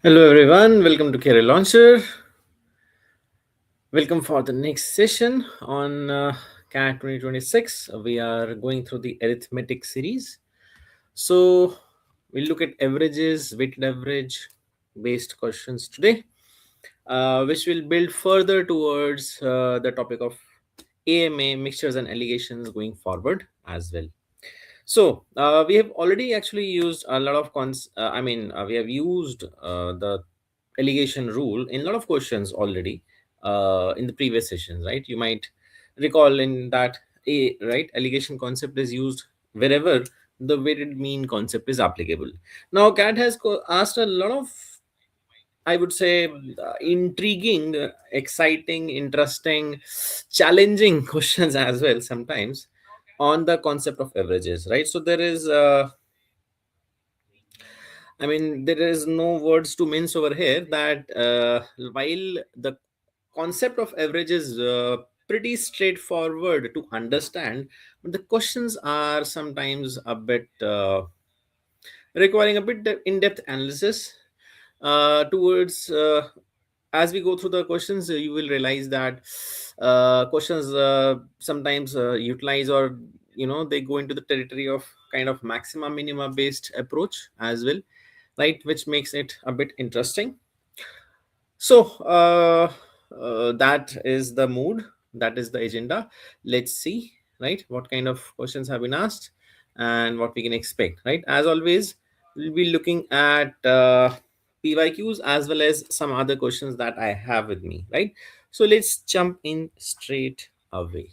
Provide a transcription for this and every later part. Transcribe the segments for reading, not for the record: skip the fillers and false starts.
Hello everyone, welcome to Career Launcher. Welcome for the next session on CAT 2026. We are going through the arithmetic series. So we'll look at averages, weighted average based questions today, which will build further towards the topic of AMA, mixtures and allegations going forward as well. So we have already actually used a lot of we have used the allegation rule in a lot of questions already in the previous sessions, right? You might recall in that a right allegation concept is used wherever the weighted mean concept is applicable. Now, Cat has asked a lot of, I would say, intriguing, exciting, interesting, challenging questions as well sometimes on the concept of averages, right? So there is, there is no words to mince over here that while the concept of average is pretty straightforward to understand, but the questions are sometimes a bit requiring a bit in-depth analysis towards as we go through the questions. You will realize that questions sometimes utilize, or they go into the territory of kind of maxima minima based approach as well, right, which makes it a bit interesting. So that is the mood, that is the agenda. Let's see, right, what kind of questions have been asked and what we can expect, right? As always, we'll be looking at PYQs as well as some other questions that I have with me, right? So let's jump in straight away,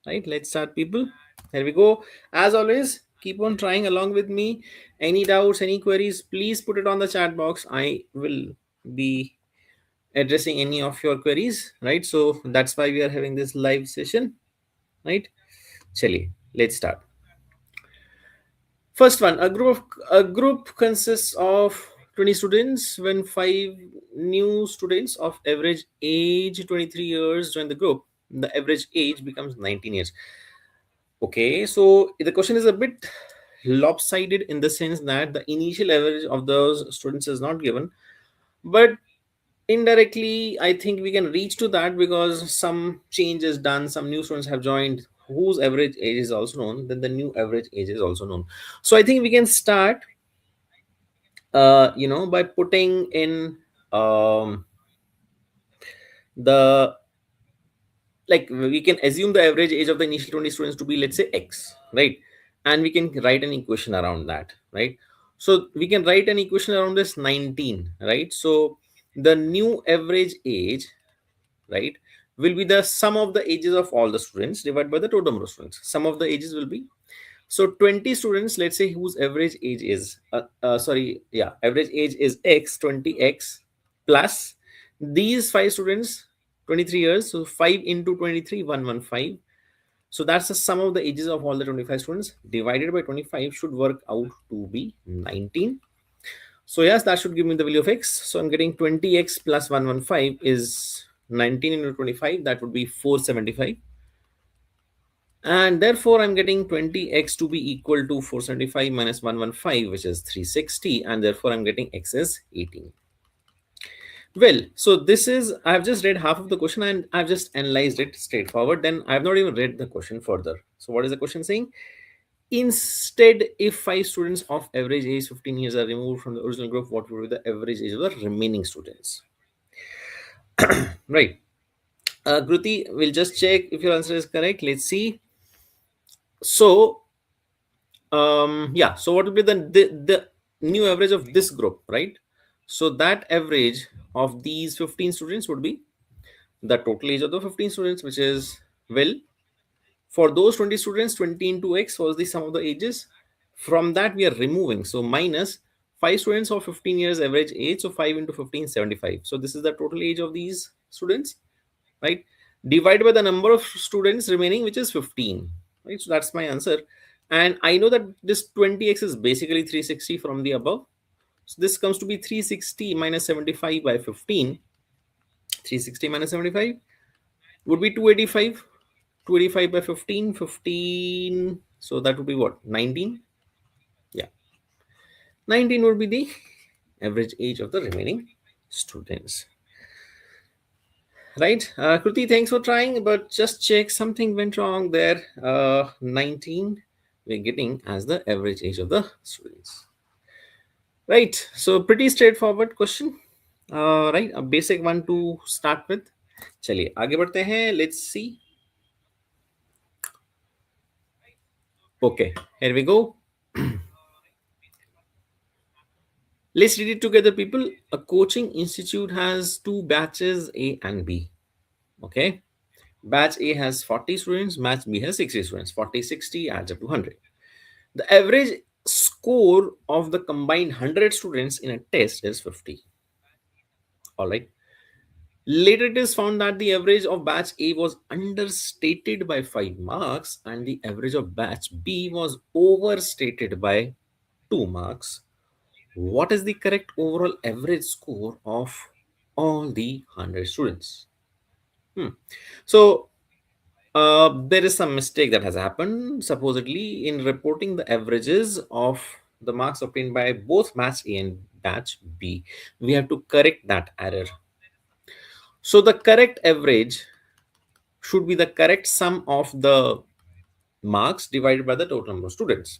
right? Let's start, people. Here we go. As always, keep on trying along with me. Any doubts, any queries, please put it on the chat box. I will be addressing any of your queries, right? So that's why we are having this live session, right? Chaliye, let's start. First one, a group consists of 20 students. When 5 new students of average age 23 years join the group, the average age becomes 19 years. Okay, so the question is a bit lopsided in the sense that the initial average of those students is not given, but indirectly I think we can reach to that because some change is done, some new students have joined whose average age is also known, then the new average age is also known. So I think we can start by putting in the like we can assume the average age of the initial 20 students to be, let's say, x, right? And we can write an equation around that, right? So we can write an equation around this 19, right? So the new average age, right, will be the sum of the ages of all the students divided by the total number of students. Sum of the ages will be, so 20 students, let's say, whose average age is average age is x, 20x, plus these 5 students, 23 years, so 5 into 23, 115. So that's the sum of the ages of all the 25 students divided by 25 should work out to be 19. So yes, that should give me the value of x. So I'm getting 20x plus 115 is 19 into 25. That would be 475. And therefore, I'm getting 20x to be equal to 475 minus 115, which is 360. And therefore, I'm getting x is 18. Well, so this is, I've just read half of the question and I've just analyzed it straightforward. Then I've not even read the question further. So what is the question saying? Instead, if 5 students of average age 15 years are removed from the original group, what would be the average age of the remaining students? Right. Kruti, we'll just check if your answer is correct. Let's see. So, so what will be the new average of this group, right? So that average of these 15 students would be the total age of the 15 students, which is, well, for those 20 students, 20 into x was the sum of the ages. From that, we are removing. So minus 5 students of 15 years average age. So 5 into 15, 75. So this is the total age of these students, right? Divided by the number of students remaining, which is 15, right? So that's my answer. And I know that this 20x is basically 360 from the above. So this comes to be 360 minus 75 by 15. 360 minus 75 would be 285. 285 by 15, 15. So that would be what? 19. Yeah. 19 would be the average age of the remaining students. Right, Kruti, thanks for trying, but just check something went wrong there. 19 we're getting as the average age of the students. Right, so pretty straightforward question. Right, a basic one to start with. चलिए आगे बढ़ते हैं. Let's see. Okay, here we go. Let's read it together, people. A coaching institute has two batches, A and B. Okay, batch A has 40 students, batch B has 60 students. 40 60 adds up to 100. The average score of the combined 100 students in a test is 50. All right. Later, it is found that the average of batch A was understated by 5 marks and the average of batch B was overstated by 2 marks. What is the correct overall average score of all the 100 students? Hmm. So, there is some mistake that has happened supposedly in reporting the averages of the marks obtained by both batch A and batch B. We have to correct that error. So the correct average should be the correct sum of the marks divided by the total number of students.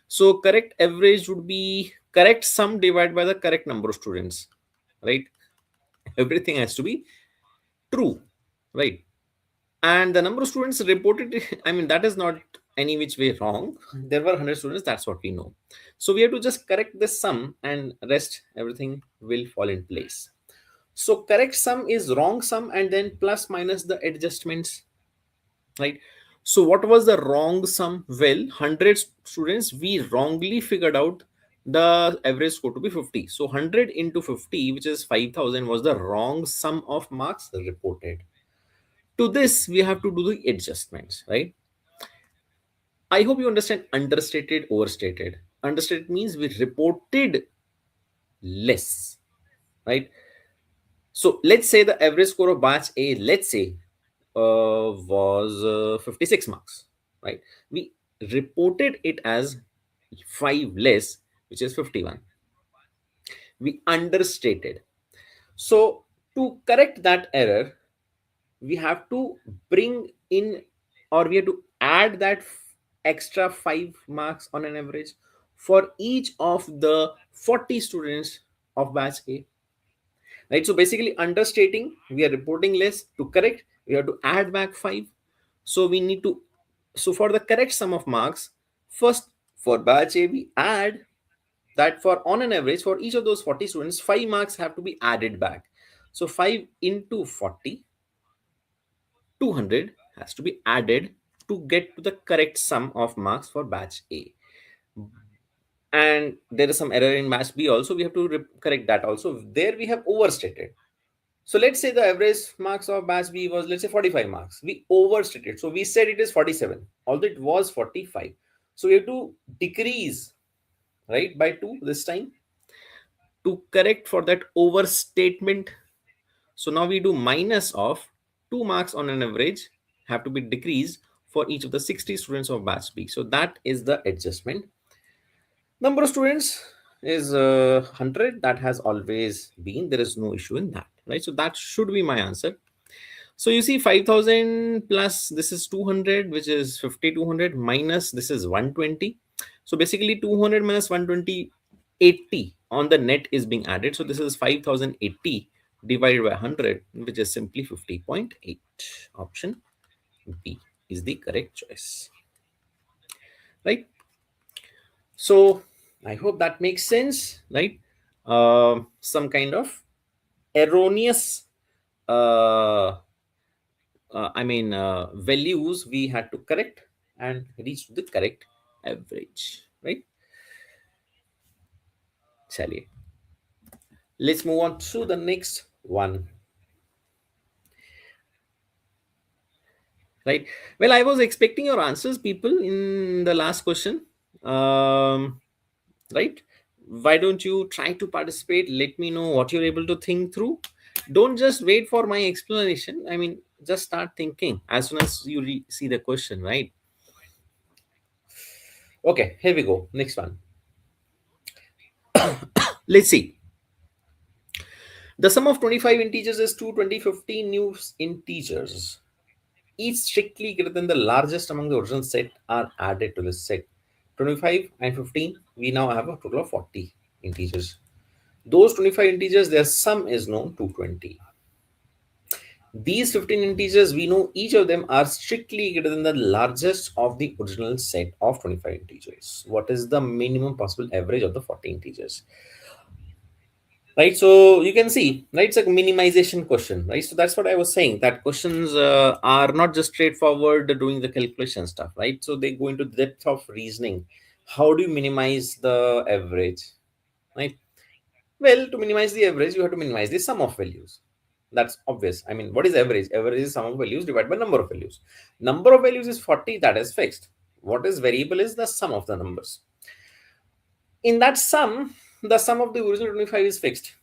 So correct average would be correct sum divided by the correct number of students, right? Everything has to be true, right? And the number of students reported, I mean, that is not any which way wrong. There were 100 students, that's what we know. So we have to just correct this sum and rest everything will fall in place. So correct sum is wrong sum and then plus minus the adjustments, right? So what was the wrong sum? Well, 100 students, we wrongly figured out the average score to be 50. So 100 into 50, which is 5000, was the wrong sum of marks reported. To this, we have to do the adjustments, right? I hope you understand understated, overstated. Understated means we reported less, right? So let's say the average score of batch A, let's say, was 56 marks, right? We reported it as 5 less, which is 51. We understated. So to correct that error, we have to bring in, or we have to add that extra 5 marks on an average for each of the 40 students of batch A, right? So basically understating, we are reporting less. To correct, we have to add back 5. So we need to, so for the correct sum of marks, first for batch A we add that, for on an average for each of those 40 students 5 marks have to be added back. So 5 into 40, 200 has to be added to get to the correct sum of marks for batch A. And there is some error in batch B also, we have to correct that also. There we have overstated. So let's say the average marks of batch B was, let's say, 45 marks. We overstated. So we said it is 47, although it was 45. So we have to decrease, right, by 2 this time to correct for that overstatement. So now we do minus of 2 marks on an average have to be decreased for each of the 60 students of batch B. So that is the adjustment. Number of students is 100. That has always been. There is no issue in that, right? So that should be my answer. So you see 5000 plus this is 200, which is 5200, minus this is 120. So basically 200 minus 120, 80 on the net is being added. So this is 5080 divided by 100, which is simply 50.8. Option B is the correct choice, right? So I hope that makes sense, right? Some kind of erroneous values we had to correct and reach the correct average, right? Chaliye. Let's move on to the next one, right? Well, I was expecting your answers, people, in the last question, right? Why don't you try to participate? Let me know what you're able to think through. Don't just wait for my explanation. I mean, just start thinking as soon as you see the question, right? Okay, here we go. Next one. Let's see. The sum of 25 integers is 215 new integers. Each strictly greater than the largest among the original set are added to this set. 25 and 15, we now have a total of 40 integers. Those 25 integers, their sum is known 220. These 15 integers, we know each of them are strictly greater than the largest of the original set of 25 integers. What is the minimum possible average of the 40 integers? Right, so you can see, right, it's a minimization question, right? So that's what I was saying, that questions are not just straightforward doing the calculation stuff, right? So they go into depth of reasoning. How do you minimize the average, right? Well, to minimize the average, you have to minimize the sum of values. That's obvious. I mean, what is average? Average is sum of values divided by number of values. Number of values is 40, that is fixed. What is variable is the sum of the numbers. In that sum, the sum of the original 25 is fixed.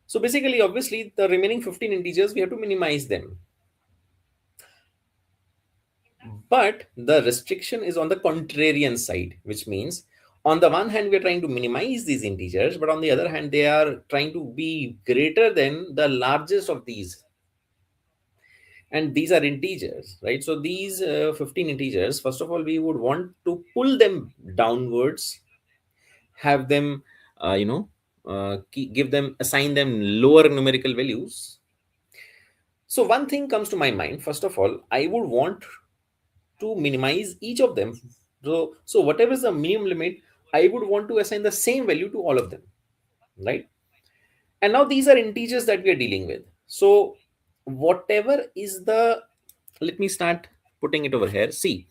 So basically, obviously, the remaining 15 integers, we have to minimize them. But the restriction is on the contrarian side, which means on the one hand, we are trying to minimize these integers, but on the other hand, they are trying to be greater than the largest of these. And these are integers, right? So these 15 integers, first of all, we would want to pull them downwards, have them, give them, assign them lower numerical values. So one thing comes to my mind. First of all, I would want to minimize each of them. So whatever is the minimum limit, I would want to assign the same value to all of them, right? And now these are integers that we are dealing with. So whatever is the, let me start putting it over here. See,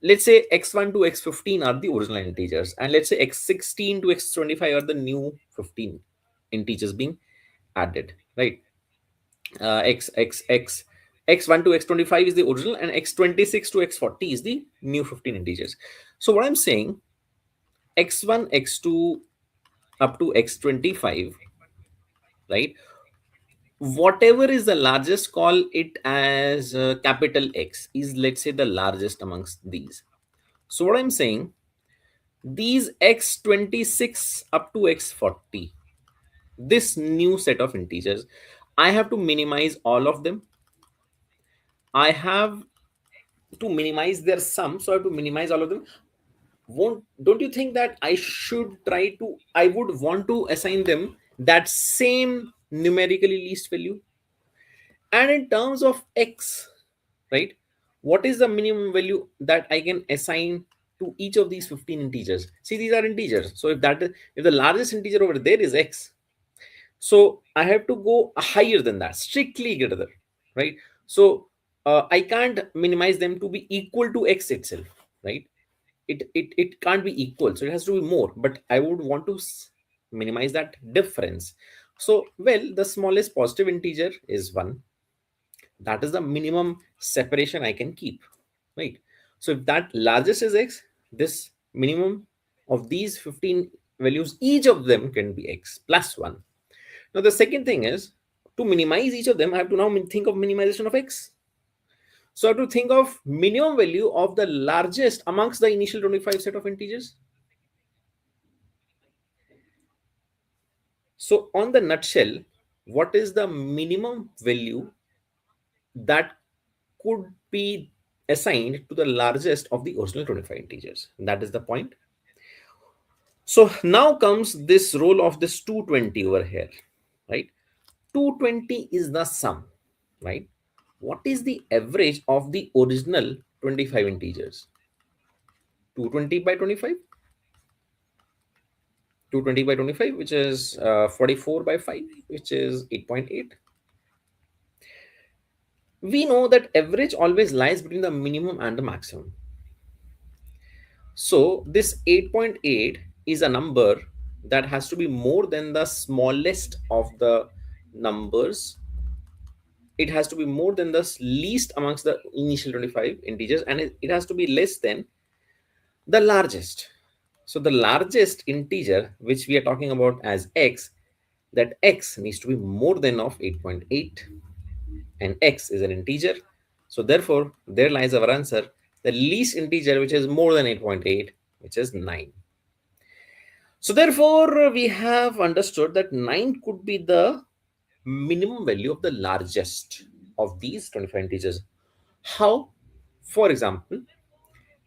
let's say x1 to x15 are the original integers, and let's say x16 to x25 are the new 15 integers being added, right? X1 to x25 is the original, and x26 to x40 is the new 15 integers. So what I'm saying, x1, x2 up to x25, right? Whatever is the largest, call it as capital X, is, let's say, the largest amongst these. So what I'm saying, these x26 up to x40, this new set of integers, I have to minimize all of them. I have to minimize their sum, so I have to minimize all of them. Don't you think that I would want to assign them that same numerically least value? And in terms of x, right, what is the minimum value that I can assign to each of these 15 integers? See, these are integers, so if the largest integer over there is x, so I have to go higher than that, strictly greater than, right? So I can't minimize them to be equal to x itself, right? It can't be equal, so it has to be more, but I would want to minimize that difference. So, well, the smallest positive integer is 1. That is the minimum separation I can keep, right? So if that largest is x, this minimum of these 15 values, each of them can be x plus 1. Now the second thing is, to minimize each of them, I have to now think of minimization of x. So I have to think of minimum value of the largest amongst the initial 25 set of integers. So on the nutshell, what is the minimum value that could be assigned to the largest of the original 25 integers? That is the point. So now comes this role of this 220 over here, right? 220 is the sum, right? What is the average of the original 25 integers? 220 by 25? 220 by 25, which is 44 by 5, which is 8.8. We know that average always lies between the minimum and the maximum. So this 8.8 is a number that has to be more than the smallest of the numbers. It has to be more than the least amongst the initial 25 integers, and it has to be less than the largest. So the largest integer, which we are talking about as x, that x needs to be more than of 8.8, and x is an integer. So therefore, there lies our answer, the least integer, which is more than 8.8, which is 9. So therefore, we have understood that 9 could be the minimum value of the largest of these 25 integers. How? For example,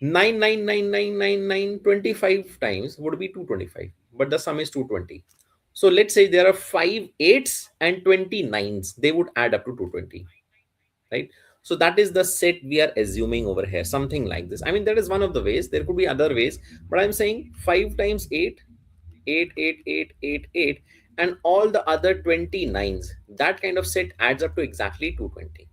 9999925 times would be 225, but the sum is 220. So let's say there are 5 8s and 29s. They would add up to 220, right? So that is the set we are assuming over here, something like this. I mean, that is one of the ways. There could be other ways, but I'm saying 5 times 8, 8, 8, 8, 8, 8, and all the other 29s. That kind of set adds up to exactly 220,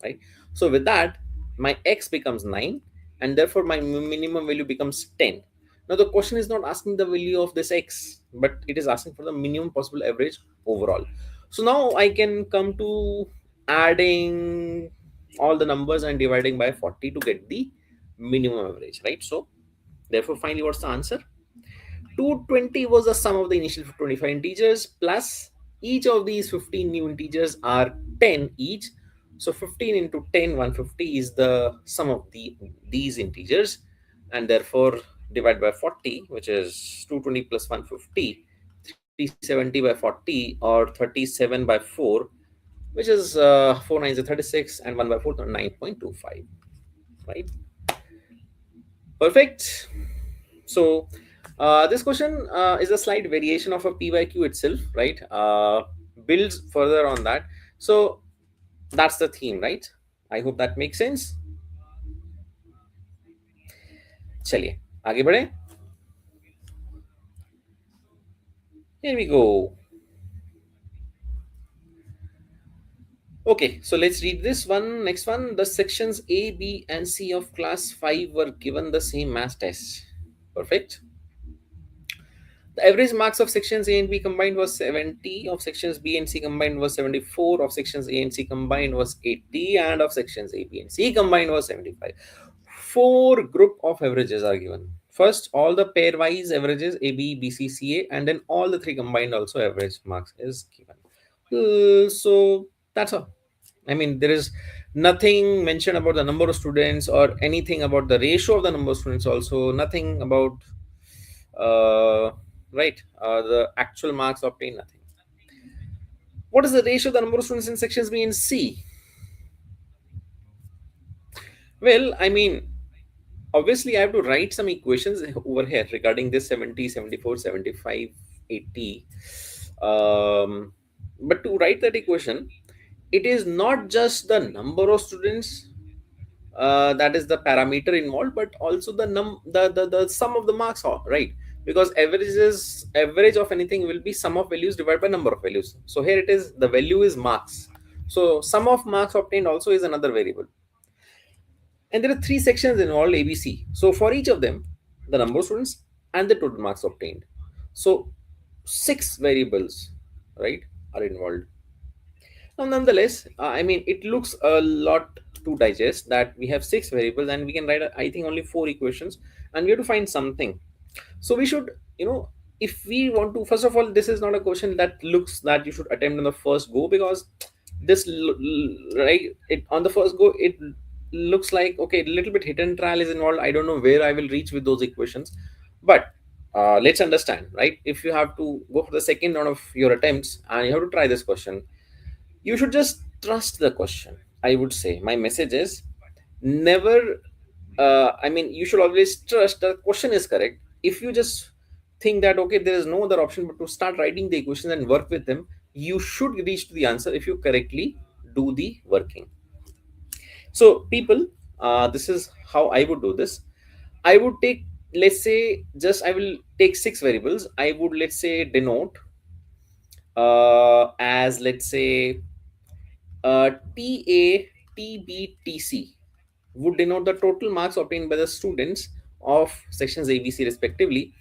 right? So with that, my x becomes 9, and therefore my minimum value becomes 10. Now the question is not asking the value of this x, but it is asking for the minimum possible average overall. So now I can come to adding all the numbers and dividing by 40 to get the minimum average, right? So therefore finally, what's the answer? 220 was the sum of the initial 25 integers plus each of these 15 new integers are 10 each. So 15 into 10, 150 is the sum of these integers, and therefore divide by 40, which is 220 plus 150, 370 by 40, or 37 by 4, which is 4 nines are 36, and 1 by 4, 9.25, right? Perfect. So this question is a slight variation of a PYQ itself, right? Builds further on that. So that's the theme, right? I hope that makes sense. चलिए आगे बढ़े. Here we go. Okay, so let's read this one. Next one, the sections A, B, and C of class 5 were given the same math test. Perfect. The average marks of sections A and B combined was 70, of sections B and C combined was 74, of sections A and C combined was 80, and of sections A, B, and C combined was 75. Four group of averages are given. First, all the pairwise averages A, B, B, C, C, A, and then all the three combined also average marks is given. So that's all. I mean, there is nothing mentioned about the number of students or anything about the ratio of the number of students, also nothing about uh, right, the actual marks obtained, nothing. What is the ratio of the number of students in sections B and C? Well, I mean, obviously I have to write some equations over here regarding this 70, 74, 75, 80. But to write that equation, it is not just the number of students that is the parameter involved, but also the sum of the marks, right? Because average of anything will be sum of values divided by number of values. So here it is, the value is marks, so sum of marks obtained also is another variable. And there are three sections involved, ABC. So for each of them, the number of students and the total marks obtained. So six variables, right, are involved. Now, nonetheless, I mean, it looks a lot to digest that we have six variables and we can write, I think, only four equations, and we have to find something. So we should, if we want to, first of all, this is not a question that looks that you should attempt on the first go, because right, it on the first go it looks like, okay, a little bit hit and trial is involved. I don't know where I will reach with those equations, but let's understand, right? If you have to go for the second round of your attempts and you have to try this question, you should just trust the question. I would say my message is never, I mean, you should always trust the question is correct. If you just think that, okay, there is no other option but to start writing the equations and work with them, you should reach to the answer if you correctly do the working. So people, this is how I would do this. I would take, let's say, just I will take six variables. I would, let's say, denote as, let's say, TA, TB, TC would denote the total marks obtained by the students of sections ABC respectively.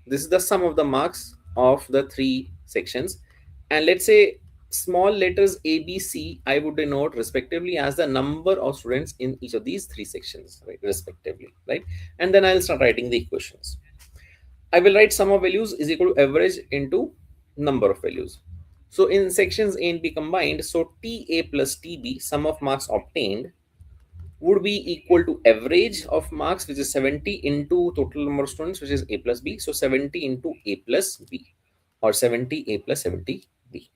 This is the sum of the marks of the three sections. And let's say small letters ABC, I would denote respectively as the number of students in each of these three sections, right, respectively, right? And then I'll start writing the equations. I will write sum of values is equal to average into number of values. So in sections A and B combined, so TA plus TB, sum of marks obtained, would be equal to average of marks, which is 70, into total number of students, which is A plus B. So 70 into A plus B, or 70 A plus 70 B.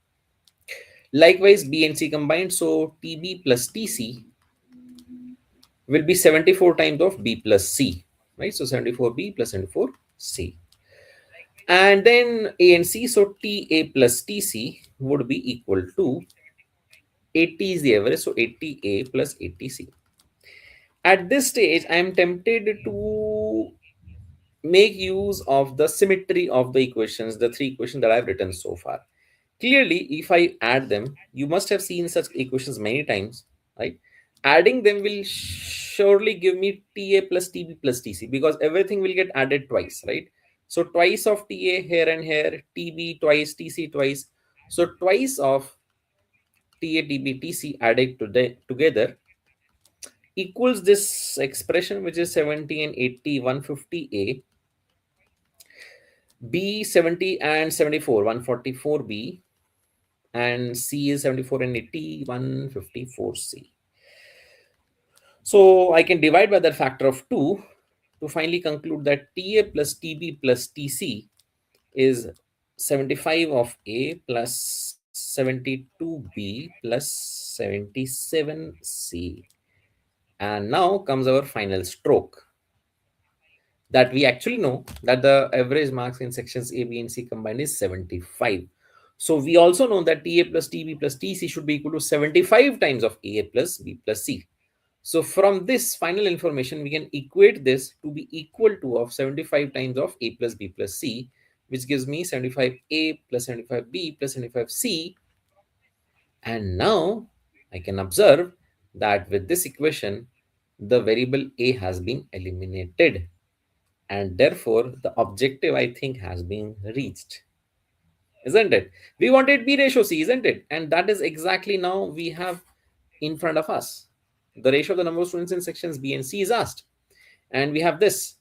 Likewise, B and C combined, so TB plus TC will be 74 times of B plus C, right? So 74B plus 74C. And then A and C, so TA plus TC would be equal to 80 is the average, so 80A plus 80C. At this stage, I am tempted to make use of the symmetry of the equations, the three equations that I've written so far. Clearly, if I add them, you must have seen such equations many times, right? Adding them will surely give me TA plus TB plus TC, because everything will get added twice, right? So twice of TA here and here, TB twice, TC twice. So twice of TA, TB, TC added together equals this expression, which is 70 and 80, 150A, B 70 and 74, 144B, and C is 74 and 80, 154C. So I can divide by that factor of 2 to finally conclude that TA plus TB plus TC is 75 of A plus 72B plus 77C. And now comes our final stroke, that we actually know that the average marks in sections A, B, and C combined is 75. So we also know that TA plus TB plus TC should be equal to 75 times of A plus B plus C. So from this final information, we can equate this to be equal to of 75 times of A plus B plus C, which gives me 75A plus 75B plus 75C. And now I can observe that with this equation, the variable A has been eliminated, and therefore the objective, I think, has been reached, isn't it? We wanted B ratio C, isn't it? And that is exactly now we have in front of us. The ratio of the number of students in sections B and C is asked, and we have this.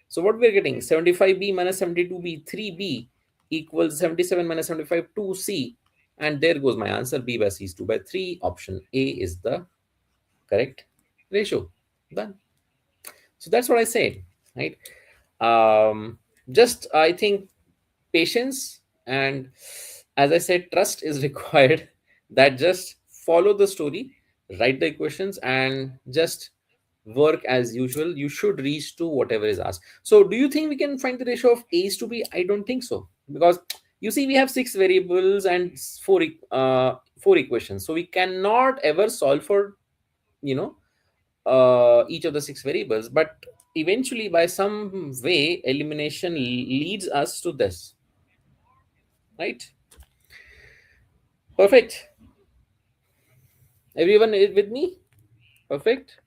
So what we're getting, 75B minus 72B, 3B equals 77 minus 75, 2C. And there goes my answer, B by C is 2 by 3. Option A is the correct ratio. Done. So that's what I said, right? Just, I think, patience, and as I said, trust is required. That just follow the story, write the equations, and just work as usual. You should reach to whatever is asked. So do you think we can find the ratio of A's to B? I don't think so, because you see we have 6 variables and 4 equations, so we cannot ever solve for, you know, each of the 6 variables. But eventually, by some way, elimination leads us to this, right? Perfect. Everyone is with me? Perfect.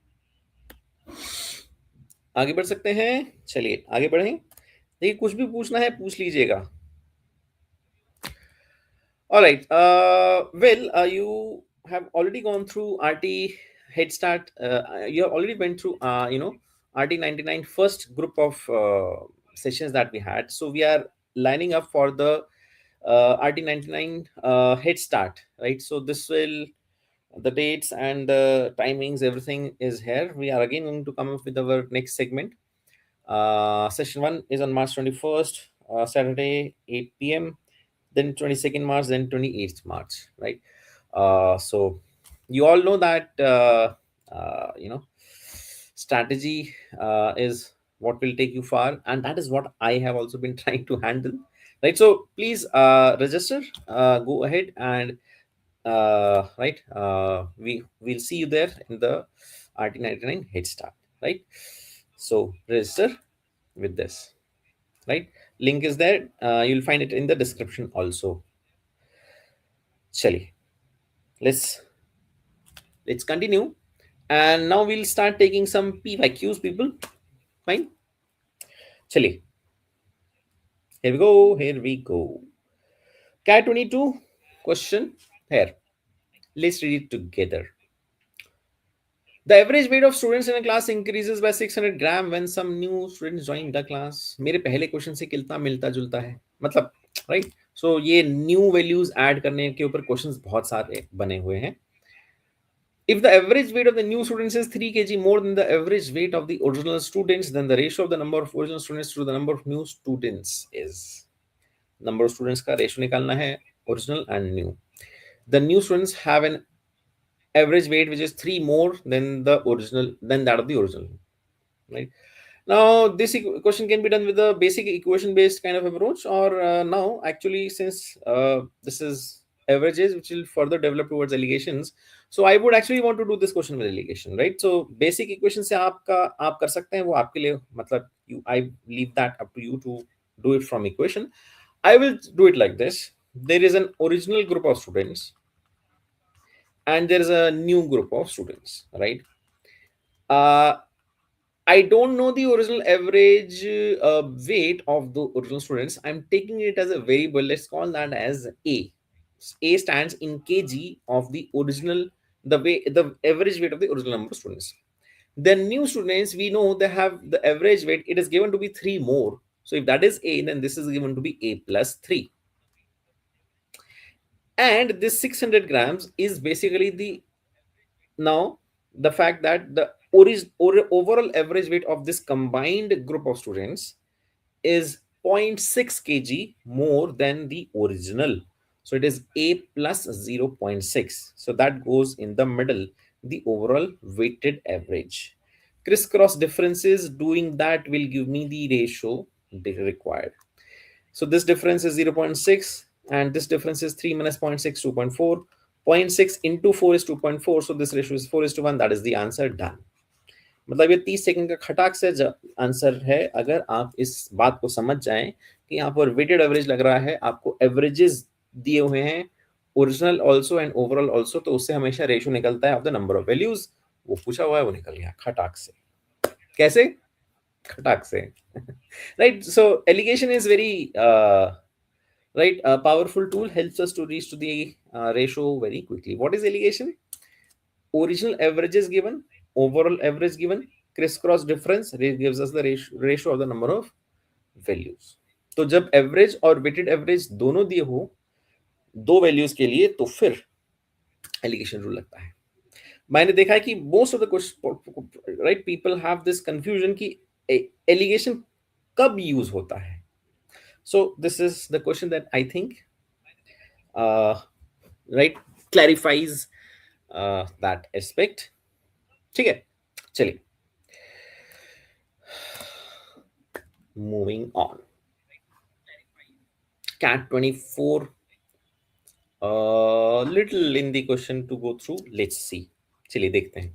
आगे बढ़ सकते हैं, चलिए आगे बढ़ें. देखिए, कुछ भी पूछना है पूछ लीजिएगा. All right. You have already gone through RT Head Start. You have already went through, RT 99 first group of sessions that we had. So we are lining up for the RT 99 Head Start, right? So this will, the dates and the timings, everything is here. We are again going to come up with our next segment. Session 1 is on March 21st, Saturday, 8 p.m. Then 22nd March, then 28th March, right? So you all know that, strategy is what will take you far, and that is what I have also been trying to handle, right? So please register, go ahead, and we'll see you there in the RT99 Head Start, right? So register with this, right? Link is there. You'll find it in the description also. Chali, let's continue, and now we'll start taking some PYQs, people. Fine. Chali, here we go. Cat 22 question here. Let's read it together. The average weight of students in a class increases by 600 gram when some new students join the class. मेरे पहले question से कितना मिलता जुलता है, मतलब, right? सो ये new values add करने के ऊपर क्वेश्चंस बहुत सारे बने हुए हैं. If the average weight of the new students is 3 kg more than the average weight of the original students, then the ratio of the number of original students to the number of new students is, number of students का ratio निकालना है, original and new. The new students have an average weight which is 3 more than the original, than that of the original, right? Now this question can be done with a basic equation based kind of approach, or now actually, since this is averages which will further develop towards allegations, so I would actually want to do this question with allegation, right? So basic equation से आपका आप कर सकते हैं, वो आपके लिए मतलब you, I leave that up to you to do it from equation. I will do it like this. There is an original group of students and there is a new group of students, right? uh, I don't know the original average weight of the original students. I'm taking it as a variable. Let's call that as A. A stands in kg of the original, the average weight of the original number of students. The new students, we know they have the average weight. It is given to be 3 more. So if that is A, then this is given to be A plus 3. And this 600 grams is basically the, now the fact that the overall average weight of this combined group of students is zero point 0.6 kg more than the original. So it is A plus 0.6. So that goes in the middle, the overall weighted average. Crisscross differences, doing that will give me the ratio required. So this difference is 0.6 and this difference is 3 minus 0.6, 2.4. 0.6 into 4 is 2.4. So this ratio is 4:1. That is the answer done. मतलब ये 30 second का खटाक से answer है, अगर आप इस बात को समझ जाएं कि यहाँ पर वेटेड एवरेज लग रहा है, आपको एवरेजेस दिए हुए हैं original also and overall also, तो उससे हमेशा रेशियो निकलता है of the number of values, वो पूछा हुआ है, वो निकल गया खटाक से. कैसे? खटाक से. Right. So allegation is very right, a powerful tool, helps us to reach to the ratio very quickly. What is allegation? Original average is given, overall average given, crisscross difference gives us the ratio of the number of values. तो जब average और weighted average दोनों दिए हो दो values के लिए, तो फिर एलिगेशन रूल लगता है. मैंने देखा है कि most of the question, right, people have this confusion कि एलिगेशन कब यूज होता है. So this is the question that I think right clarifies that aspect. ठीक है, चलिए moving on. Cat 24 little in the question to go through. Let's see. चलिए देखते हैं.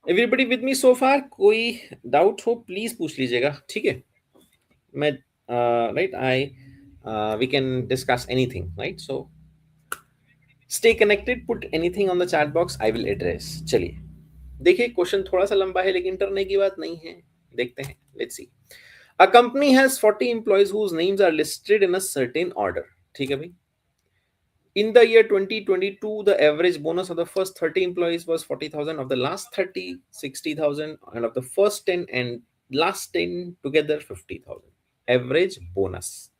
Everybody with me so far? कोई डाउट हो प्लीज पूछ लीजिएगा. ठीक है, मैं right, we can discuss anything, right? So stay connected, put anything on the chat box, I will address. चलिए देखिए, क्वेश्चन थोड़ा सा लंबा है लेकिन डरने की बात नहीं है. देखते हैं. Let's see. A company has 40 employees whose names are listed in a certain order. ठीक है भाई. In the year 2022, the average bonus of the first 30 employees was 40,000, of the last 30 60,000, and of the first 10 and last 10 together 50,000. Average bonus.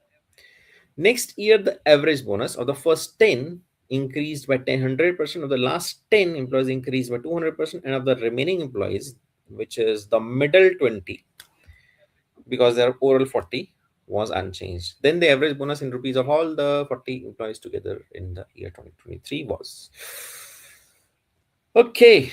Next year, the average bonus of the first 10 increased by 100%, of the last 10 employees increased by 200%, and of the remaining employees, which is the middle 20, because their overall 40 was unchanged. Then the average bonus in rupees of all the 40 employees together in the year 2023 was. Okay.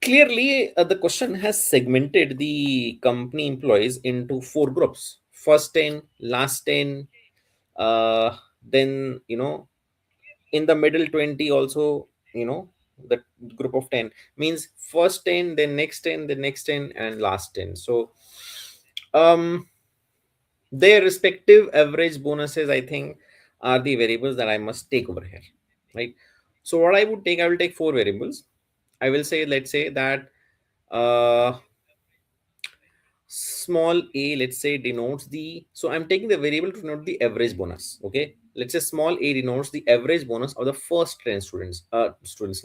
Clearly, the question has segmented the company employees into 4 groups. First 10, last 10, then, in the middle 20 also, the group of 10 means first 10, then next 10, then next 10, and last 10. So their respective average bonuses, I think, are the variables that I must take over here, right? So what I would take, I will take 4 variables. I will say, let's say that small a, let's say, denotes the, so I'm taking the variable to denote the average bonus. Okay, let's say small a denotes the average bonus of the first 10 students, students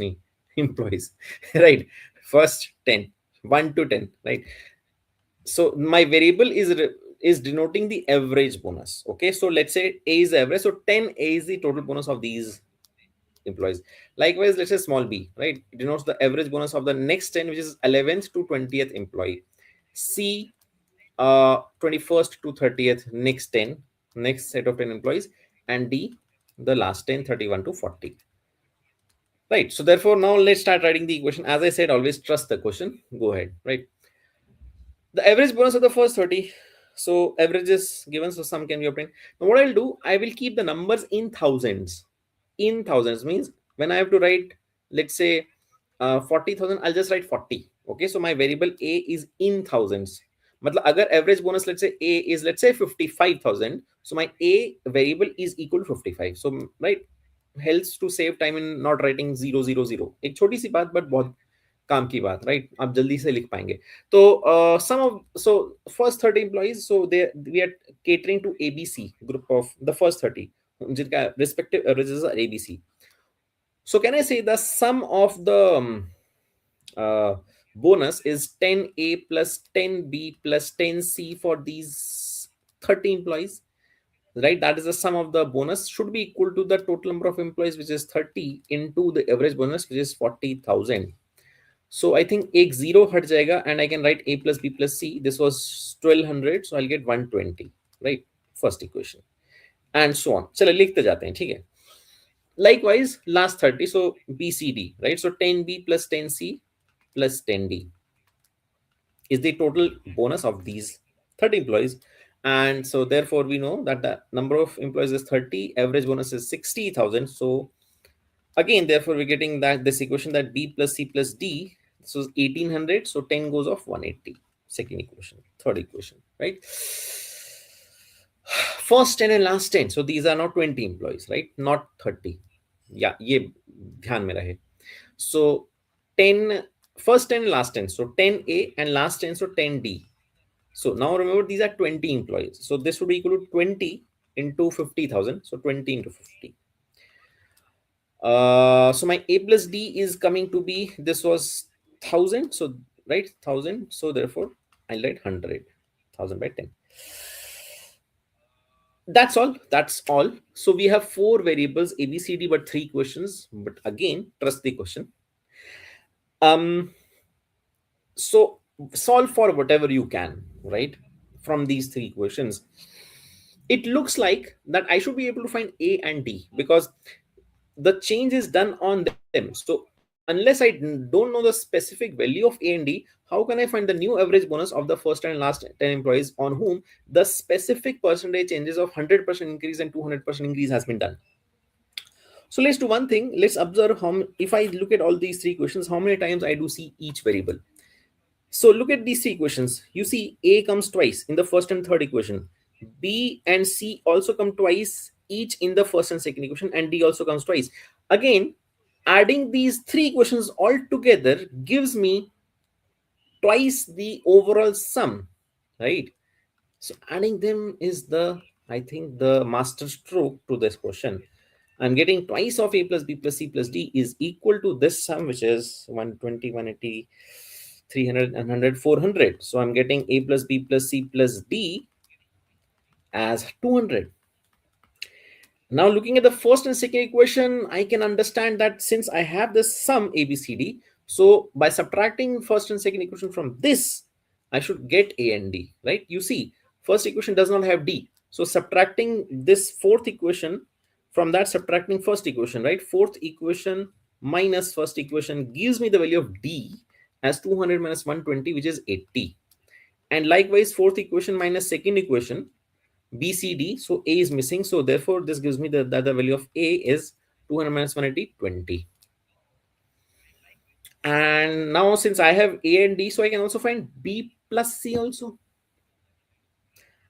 employees, right? First 10, 1 to 10, right? So my variable is is denoting the average bonus. Okay, so let's say A is the average, so 10A is the total bonus of these employees. Likewise, let's say small b, right? It denotes the average bonus of the next 10, which is 11th to 20th employee. C, 21st to 30th, next 10, next set of 10 employees. And D, the last 10, 31 to 40. Right. So therefore, now let's start writing the equation. As I said, always trust the question. Go ahead. Right. The average bonus of the first 30. So average is given, so sum can be obtained. Now what I'll do, I will keep the numbers in thousands. In thousands means when I have to write, let's say 40,000, I'll just write 40. Okay, so my variable A is in thousands. Matlab, agar average bonus, let's say A is, let's say 55,000. So my A variable is equal to 55. So right, helps to save time in not writing 000. एक छोटी सी बात but बहुत काम की बात, right? आप जल्दी से लिख पाएंगे. तो some of, so first 30 employees, so we are catering to ABC group of the first 30 जिनका respective averages are ABC. So can I say the sum of the uh, bonus is 10A plus 10B plus 10C for these 30 employees, right? That is the sum of the bonus should be equal to the total number of employees, which is 30 into the average bonus, which is 40,000. So I think एक zero हट जाएगा and I can write A plus B plus C. This was 1200, so I'll get 120, right? First equation and so on. चलो लिखते जाते हैं, ठीक है? Likewise, last 30, so BCD, right? So 10B plus 10C plus 10D is the total bonus of these 30 employees. And so therefore we know that the number of employees is 30, average bonus is 60,000. So again, therefore we're getting that this equation that B plus C plus D, this was 1800, so 10 goes off 180. Second equation, third equation, right? First 10 and last 10, so these are not 20 employees, right? Not 30. Yeah, ये ध्यान में रहे. So 10, first 10 and last 10, so 10A and last 10, so 10D. So now remember, these are 20 employees, so this would be equal to 20 into 50,000, so 20 into 50. So my A plus D is coming to be, this was 1000, so right, 1000, so therefore I'll write 100, 1000 by 10. That's all. So we have 4 variables A, B, C, D, but 3 questions. But again, trust the question. So solve for whatever you can, right, from these 3 questions. It looks like that I should be able to find A and D because the change is done on them. So unless I don't know the specific value of A and D, how can I find the new average bonus of the first and last 10 employees on whom the specific percentage changes of 100% increase and 200% increase has been done? So let's do one thing. Let's observe how, if I look at all these 3 questions, how many times I do see each variable. So look at these 3 equations. You see A comes twice in the first and third equation. B and C also come twice each in the first and second equation, and D also comes twice. Again, adding these 3 equations all together gives me twice the overall sum, right? So adding them is the, I think, the master stroke to this question. I'm getting twice of A plus B plus C plus D is equal to this sum, which is 120, 180, 300, 100, 400. So I'm getting A plus B plus C plus D as 200. Now looking at the first and second equation, I can understand that since I have this sum ABCD, so by subtracting first and second equation from this, I should get A and D, right? You see, first equation does not have D. So subtracting this fourth equation from that, subtracting first equation, right? Fourth equation minus first equation gives me the value of D as 200 minus 120, which is 80. And likewise, fourth equation minus second equation, BCD, so A is missing, so therefore this gives me the value of A is 200 minus 180, 20. And now since I have A and D, so I can also find B plus C also.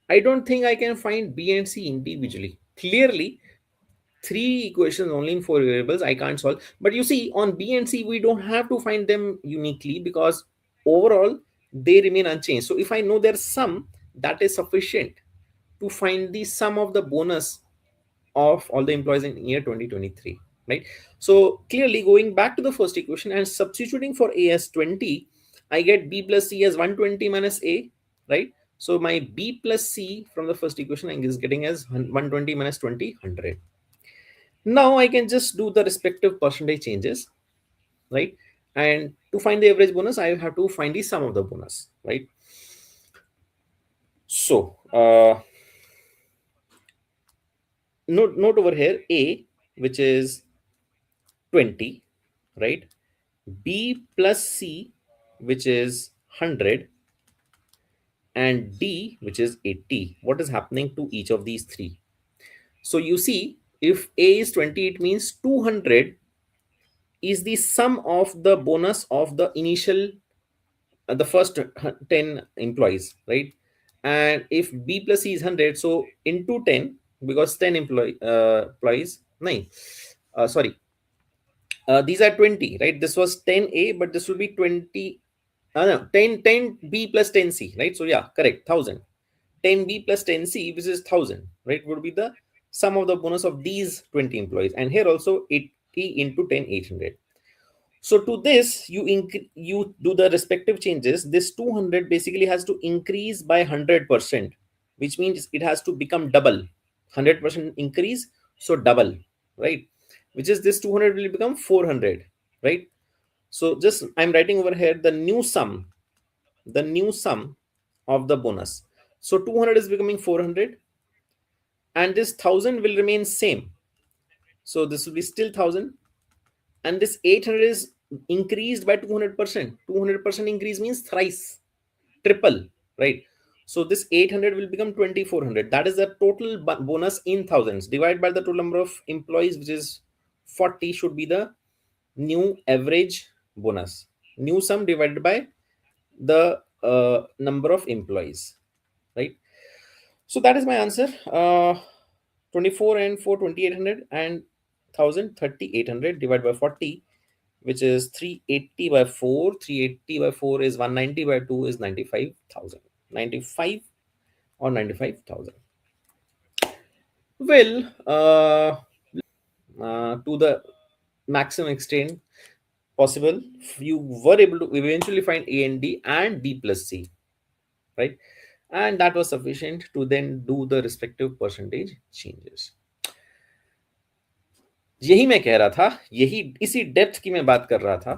I don't think I can find B and C individually. Clearly, 3 equations only in 4 variables I can't solve. But you see, on B and C, we don't have to find them uniquely because overall they remain unchanged. So if I know their sum, that is sufficient to find the sum of the bonus of all the employees in year 2023, right? So clearly going back to the first equation and substituting for A as 20, I get B plus C as 120 minus A, right? So my b plus c from the first equation is getting as 120 minus 20, 100. Now I can just do the respective percentage changes, right? And to find the average bonus, I have to find the sum of the bonus, right? So note over here a, which is 20, right? B plus C, which is 100, and D, which is 80. What is happening to each of these three? So you see, if A is 20, it means 200 is the sum of the bonus of the initial, the first 10 employees, right? And if B plus C is 100, so into 10, because 10 employees, nine, sorry, these are 20, right? This was 10A, but this will be 20, no, 10B plus 10C, right? So yeah, correct, 1000. 10B plus 10C, which is 1000, right, would be the sum of the bonus of these 20 employees. And here also 80 into 10, 800. So to this, you do the respective changes. This 200 basically has to increase by 100%, which means it has to become double. 100% increase, so double, right? Which is this 200 will become 400, right? So just I'm writing over here the new sum of the bonus. So 200 is becoming 400, and this 1000 will remain same. So this will be still 1000, and this 800 is increased by 200%. 200% increase means thrice, triple, right? So this 800 will become 2400. That is the total bonus in thousands divided by the total number of employees, which is 40, should be the new average bonus. New sum divided by the number of employees, right? So that is my answer. 24 and 4, 2800, and 1000, 3800 divided by 40, which is 380 by 4. 380 by 4 is 190 by 2 is 95,000. 95 or 95,000. Well, to the maximum extent possible, you were able to eventually find A and D and B plus C, right? And that was sufficient to then do the respective percentage changes. यही मैं कह रहा था, यही इसी depth की मैं बात कर रहा था,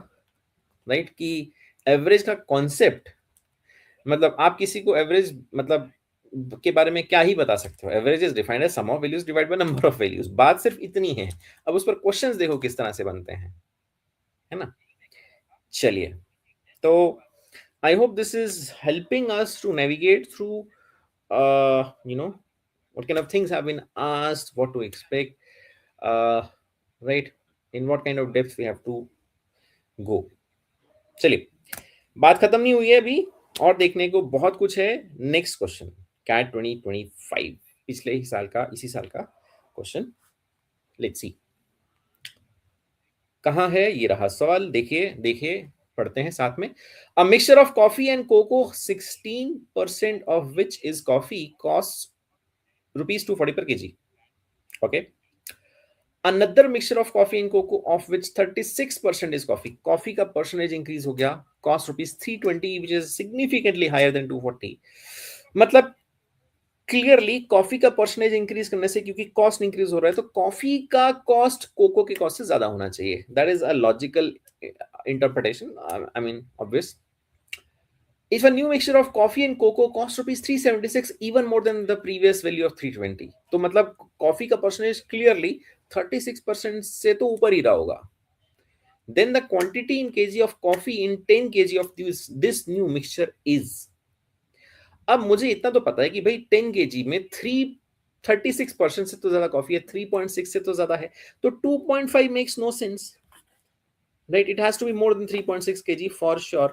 राइट? कि एवरेज का कॉन्सेप्ट, मतलब आप किसी को एवरेज मतलब के बारे में क्या ही बता सकते हो? Average is defined as sum of values divide by number of values. बात सिर्फ इतनी है। अब उस पर क्वेश्चंस देखो किस तरह से बनते हैं, है ना? चलिए, तो I hope this is helping us to navigate through you know what kind of things have been asked, what to expect, right, in what kind of depth we have to go. चलिए, बात खत्म नहीं हुई है अभी, और देखने को बहुत कुछ है। नेक्स्ट क्वेश्चन, कैट 2025, पिछले ही साल का, इसी साल का क्वेश्चन। लेट्स सी कहाँ है, ये रहा सवाल। देखिए देखिए, पढ़ते हैं साथ में। A mixture of coffee and cocoa 16% of which is coffee cost ₹240 per kg. Okay. Another mixture of coffee and cocoa of which 36% is coffee. Coffee का percentage increase हो गया, cost ₹320, which is significantly higher than 240. मतलब clearly coffee का percentage increase करने से, क्योंकि cost increase हो रहा है, तो कॉफी का कॉस्ट कोको के कॉस्ट से ज्यादा होना चाहिए। That is a logical interpretation, I mean obvious. If a new mixture of coffee and cocoa costs ₹376, even more than the previous value of 320, तो मतलब कॉफी का परसेंटेज क्लियरली 36% से तो ऊपर ही रहा होगा। Then the quantity in kg of coffee in 10 kg of this new mixture is. अब मुझे इतना तो पता है कि भाई 10 kg में 36% से तो ज्यादा कॉफी है, 3.6 से तो ज्यादा है, तो 2.5 makes no sense, right? It has to be more than 3.6 kg for sure.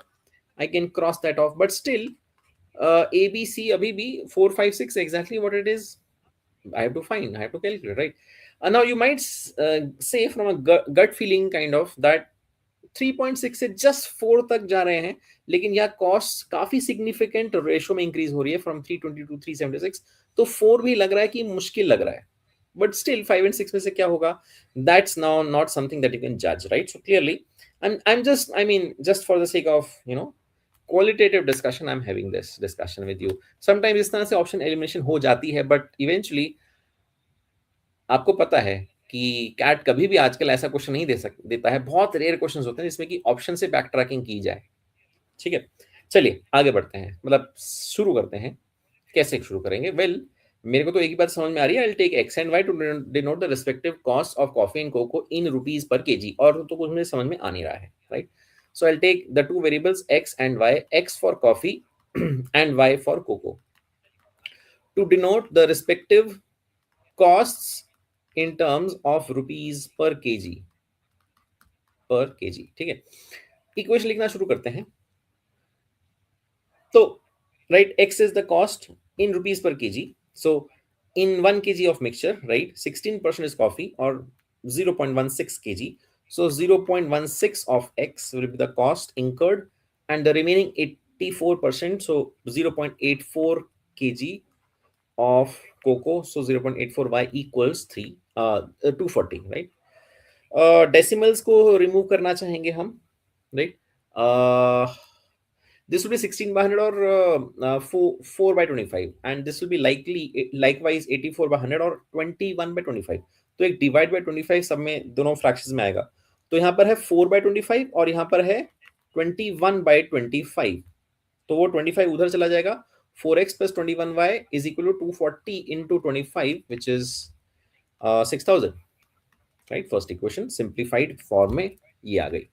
I can cross that off, but still ABC abhi bhi 4, 5, 6 exactly what it is. I have to find, I have to calculate, right? Now you might say from a gut feeling kind of that 3.6 से just 4 तक जा रहे हैं, लेकिन यह cost काफी significant ratio में increase हो रही है फ्रॉम 320 टू 376, तो 4 भी लग रहा है कि मुश्किल लग रहा है, बट स्टिल 5 and 6 में से क्या होगा, that's now not something that you can जज, right? So clearly I'm just, I mean, just for the sake of, qualitative discussion I am having this discussion with you. Sometimes इस तरह से option elimination हो जाती है, but eventually आपको पता है कि कैट कभी भी आजकल ऐसा क्वेश्चन नहीं देता है. बहुत रेयर क्वेश्चंस होते हैं जिसमें कि ऑप्शन से बैक ट्रैकिंग की जाए. ठीक है, चलिए आगे बढ़ते हैं, मतलब शुरू करते हैं. कैसे शुरू करेंगे? वेल, मेरे को तो एक ही बात समझ में आ रही है. I take X and Y to denote the respective cost of coffee and cocoa in rupees per kg. और तो कुछ मुझे समझ में आ नहीं रहा है, right? So I take the two variables X and Y, X for coffee and Y for cocoa, to denote the respective costs in terms of rupees per kg. ठीक है, इक्वेशन लिखना शुरू करते हैं. तो right, x is the cost in rupees per kg. So in 1 kg of mixture, right, 16% is coffee or 0.16 kg. So 0.16 of x will be the cost incurred, and the remaining 84%, so 0.84 kg of cocoa, so 0.84y equals 240, right? Decimals को remove करना चाहेंगे हम, right? This will be 16 by 100 or 4 by 25, and this will be likewise 84 by 100 or 21 by 25. तो एक divide by 25 सब में दोनों fractions में आएगा. तो यहाँ पर है 4 by 25 और यहाँ पर है 21 by 25. तो वो 25 उधर चला जाएगा. 4x plus 21y is equal to 240 into 25, which is 6000. Right, first equation simplified form में ये आ गई.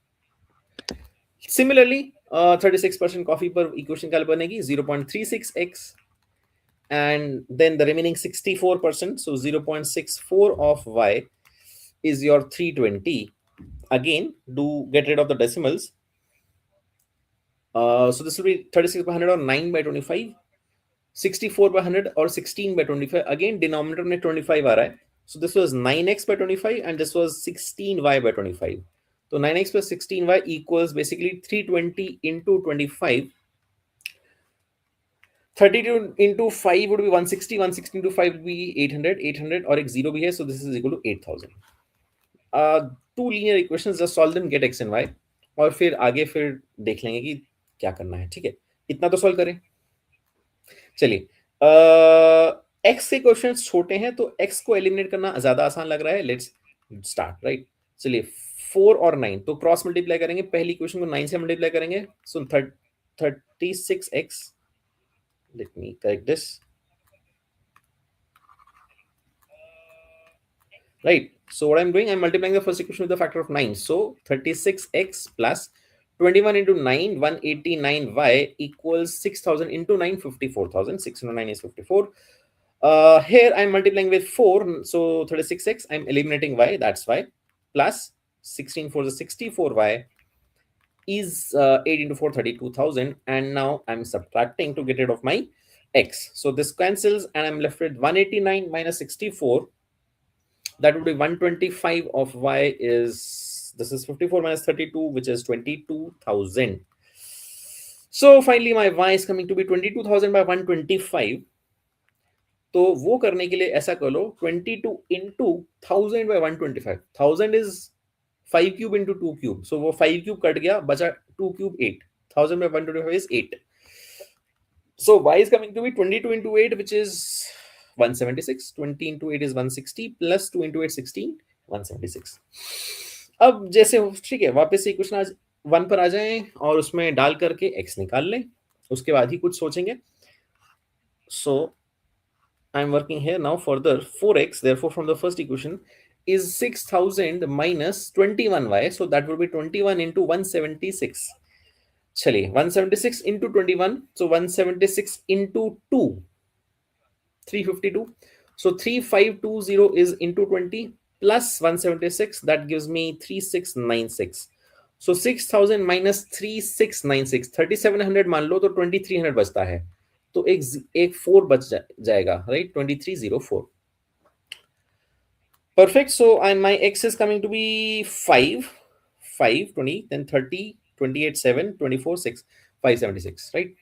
सिमिलरली 36% कॉफी पर इक्वेशन क्या बनेगी? 0.36x, and then the remaining 64%, so 0.64 of y is your 320. Again, do get rid of the decimals. So this will be 36 by 100 or 9 by 25, 64 by 100 or 16 by 25. Again, denominator में 25 आ रहा है. So this was 9x by 25 and this was 16y by 25. So 9x plus 16y equals basically 320 into 25. 32 into 5 would be 160. 160 into 5 would be 800. 800 और एक 0 भी है. So this is equal to 8000. Two linear equations, just solve them, get x and y. और फिर आगे फिर देख लेंगे कि क्या करना है. ठीक है, इतना तो सॉल्व करें. चलिए, एक्स के क्वेश्चन छोटे हैं तो एक्स को एलिमिनेट करना ज्यादा आसान लग रहा है. Let's start, right? चलिए, 4 और 9 तो क्रॉस मल्टीप्लाई करेंगे. पहली इक्वेशन को 9 से मल्टीप्लाई करेंगे. सो 36x, let me correct this, right? So what I'm doing, I'm multiplying the first equation with the factor of 9. So 36x plus 21 into 9, 189y equals 6000 into 9, 54,000. 609 is 54. Here I'm multiplying with 4, so 36x, I'm eliminating y, that's why, plus 16 4 is 64y is 8 into 4, 32,000, and now I'm subtracting to get rid of my x. So this cancels and I'm left with 189 minus 64. That would be 125 of y is, this is 54 minus 32, which is 22,000. So finally my y is coming to be 22,000 by 125. तो वो करने के लिए ऐसा कर लो, 22 into 1000 by 125. 1000 is 5 cube into 2 cube. So वो 5 cube cut गया, बचा 2 cube 8. 1000 by 125 is 8. So y is coming to be 22 into 8, which is 176. 20 into 8 is 160 plus 2 into 8 16, 176. अब जैसे ठीक है, वापस से क्वेश्चन आज 1 पर आ जाएं और उसमें डाल करके x निकाल लें, उसके बाद ही कुछ सोचेंगे. So I'm working here now further. 4x, therefore from the first equation is 6000 minus 21y, so that would be 21 into 176. चलिए, 176 into 21, so 176 into 2, 352. So 3520 is into 20 plus 176, that gives me 3696. So 6000 minus 3696, 3700 मान लो तो 2300 बचता है, तो एक 4 बच जाएगा, right? 2304. Perfect. So my x is coming to be 5 20, then 30, 28 7, 24 6, 576, right?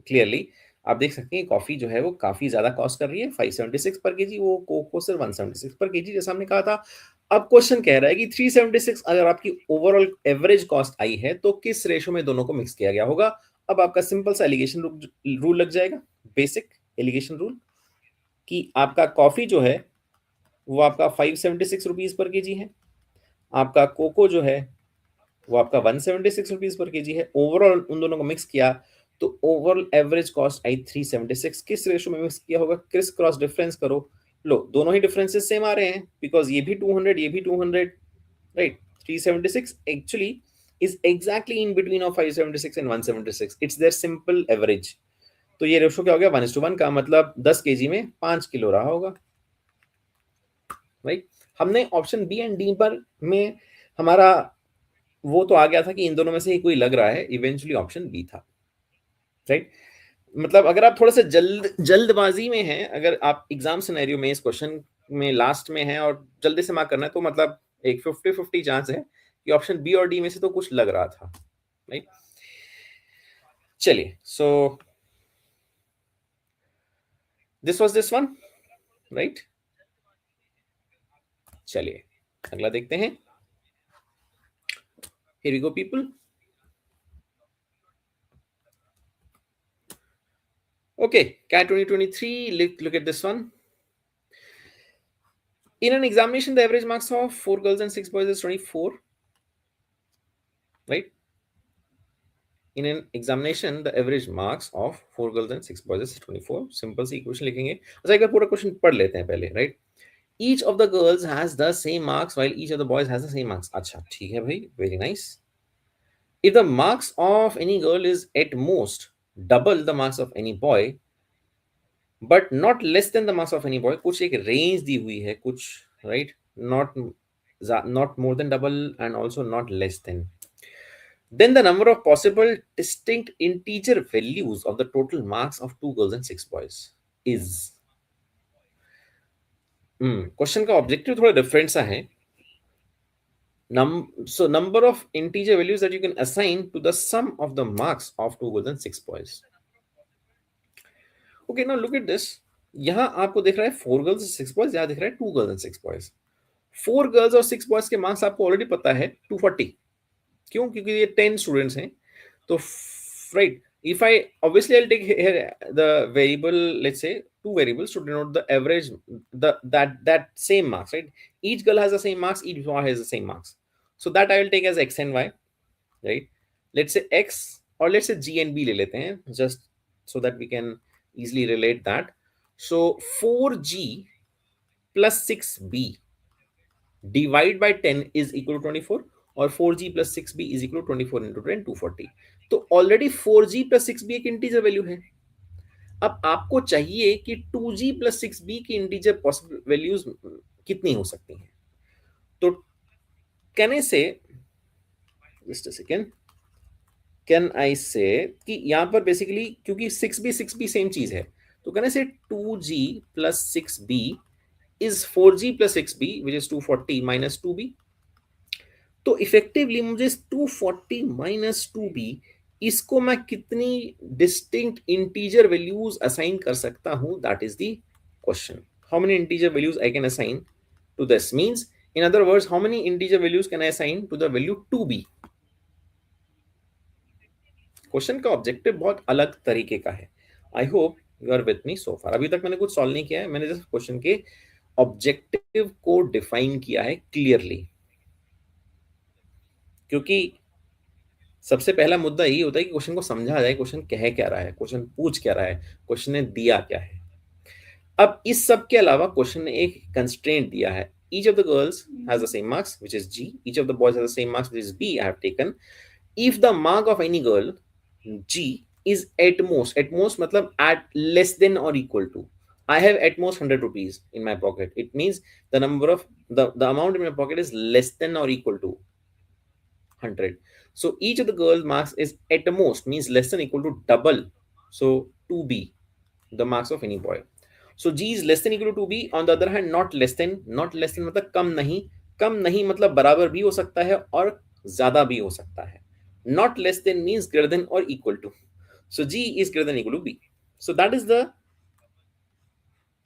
Clearly आप देख सकते हैं कॉफी जो है वो काफी ज्यादा कॉस्ट कर रही है. 576 पर केजी, वो कोको सिर्फ 176 पर केजी. जैसा हमने कहा था, अब क्वेश्चन कह रहा है कि 376 अगर आपकी ओवरऑल एवरेज कॉस्ट आई है तो किस रेशो में दोनों को मिक्स किया गया होगा। अब आपका सिंपल सा एलिगेशन रूल लग जाएगा, बेसिक एलिगेशन रूल, कि आपका कॉफी जो है वो आपका 576 रुपीज पर केजी है, आपका कोको जो है वो आपका 176 रुपीज पर केजी है। ओवरऑल उन दोनों को मिक्स किया तो ओवरऑल एवरेज कॉस्ट आई 376। किस रेशो में मिक्स किया होगा, क्रिस क्रॉस डिफरेंस करो। लो, दोनों ही डिफरेंसेस सेम आ रहे हैं बिकॉज ये भी 200 ये भी 200, right. 376 actually is exactly in between of 576 and 176, it's there simple average. तो ये रेशो क्या हो गया, 1:1 का मतलब 10 केजी में 5 किलो रहा होगा, राइट। हमने ऑप्शन बी एंड डी पर में हमारा वो तो आ गया था कि इन दोनों में से ही कोई लग रहा है, इवेंचुअली ऑप्शन बी था, राइट। मतलब अगर आप थोड़ा सा जल्दबाजी में हैं, अगर आप एग्जाम सिनेरियो में इस क्वेश्चन में लास्ट में हैं और जल्दी से मार्क करना है, तो मतलब एक 50-50 चांस है कि ऑप्शन बी और डी में से तो कुछ लग रहा था, राइट। चलिए, so this was this one, right. चलिए अगला देखते हैं। Here we go people. Okay, cat 2023, look at this one. In an examination, the average marks of 4 girls and 6 boys is 24, right? In an examination, the average marks of 4 girls and 6 boys is 24. Simple सी equation लिखेंगे। अच्छा, एक बार पूरा question पढ़ लेते हैं पहले, right? Each of the girls has the same marks while each of the boys has the same marks. अच्छा, ठीक है भाई, very nice. If the marks of any girl is at most double the marks of any boy, but not less than the marks of any boy, कुछ एक range दी हुई है कुछ, right? Not more than double and also not less than. Then the number of possible distinct integer values of the total marks of 2 girls and 6 boys is. Question का objective थोड़ा different सा है। So number of integer values that you can assign to the sum of the marks of 2 girls and 6 boys. Okay, now look at this. यहाँ आपको दिख रहा है 4 girls and 6 boys, यहाँ दिख रहा है 2 girls and 6 boys। 4 गर्ल्स और 6 बॉयज के मार्क्स आपको ऑलरेडी पता है 240। क्यों, क्योंकि ये 10 स्टूडेंट्स हैं। तो right, if I obviously I'll take here the variable, let's say two variables to denote the average, that same marks, right? Each girl has the same marks, each boy has the same marks, so that I will take as x and y, right? Let's say x, or let's say g and b ले लेते हैं, just so that we can easily relate that. So 4g plus 6b divide by 10 is equal to 24, और 4g plus 6b is equal to 24 into 10, 240। तो already 4g plus 6b एक integer value है। अब आपको चाहिए कि 2g plus 6b की integer possible values कितनी हो सकती हैं। तो कैन आई से, just a second, can I से कि यहां पर बेसिकली क्योंकि 6b सेम चीज है, तो कैन आई से 2g plus 6b is 4g plus 6b which is 240 minus 2b। तो इफेक्टिवली मुझे 240 माइनस 2b, इसको मैं कितनी डिस्टिंक्ट इंटीजर वैल्यूज असाइन कर सकता हूं, that is the question. How many integer values I can assign to this, means in other words how many integer values can I assign to the value 2b। Question का objective बहुत अलग तरीके का है। I hope you are with me so far. अभी तक मैंने कुछ सॉल्व नहीं किया है, मैंने जस्ट क्वेश्चन के ऑब्जेक्टिव को डिफाइन किया है क्लियरली। क्योंकि सबसे पहला मुद्दा यही होता है कि क्वेश्चन को समझा जाए, क्वेश्चन कह क्या रहा है, क्वेश्चन पूछ क्या रहा है, क्वेश्चन ने दिया क्या है। अब इस सब के अलावा क्वेश्चन ने एक कंस्ट्रेंट दिया है, each of the girls has the same marks which is g, each of the boys has the same marks which is b। I have taken if the mark of any girl g is at most मतलब at less than or equal to, I have at most 100 rupees in my pocket, it means the number of the amount in my pocket is less than or equal to 100। So each of the girl marks is at most means less than equal to double, so 2b the marks of any boy। So g is less than equal to 2b। on the other hand not less than, not less than मतलब कम नहीं, कम नहीं मतलब बराबर भी हो सकता है और ज्यादा भी हो सकता है। not less than means greater than or equal to, so g is greater than equal to b। so that is the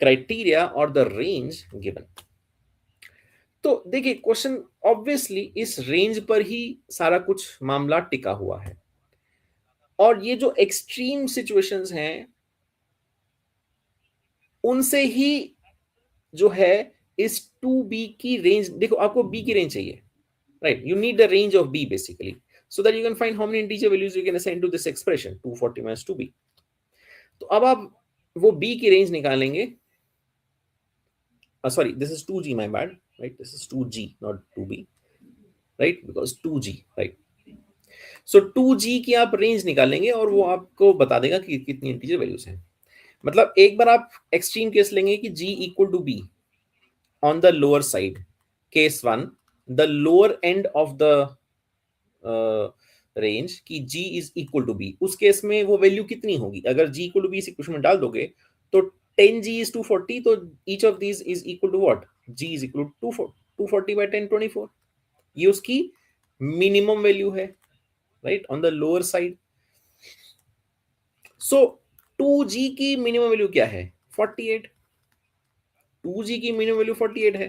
criteria or the range given। तो देखिए क्वेश्चन ऑब्वियसली इस रेंज पर ही सारा कुछ मामला टिका हुआ है, और ये जो एक्सट्रीम सिचुएशंस हैं उनसे ही जो है इस 2b की रेंज, देखो आपको b की रेंज चाहिए, right? You need the range of b basically, so that you can find how many integer values you can assign to this expression 240 minus 2b. तो अब आप वो b की रेंज निकालेंगे, sorry, this is 2g, my bad, right? This is 2g not 2b, right? Because 2g, right? So 2g की आप range निकालेंगे और वो आपको बता देगा कि कितनी इंटीजर वैल्यूज हैं। मतलब एक बार आप एक्सट्रीम केस लेंगे कि g equal to b on the lower side, case 1, the lower end of the range कि g is equal to b, उस केस में वो वैल्यू कितनी होगी? अगर g इक्वल टू b इस इक्वेशन में डाल दोगे तो 10g इज 240, तो each of these is equal to what? g is equal to 240 by 10 24, ये उसकी मिनिमम वैल्यू है, right, on the lower side. So 2g की मिनिमम वैल्यू क्या है? 48। 2g की मिनिमम वैल्यू 48 है।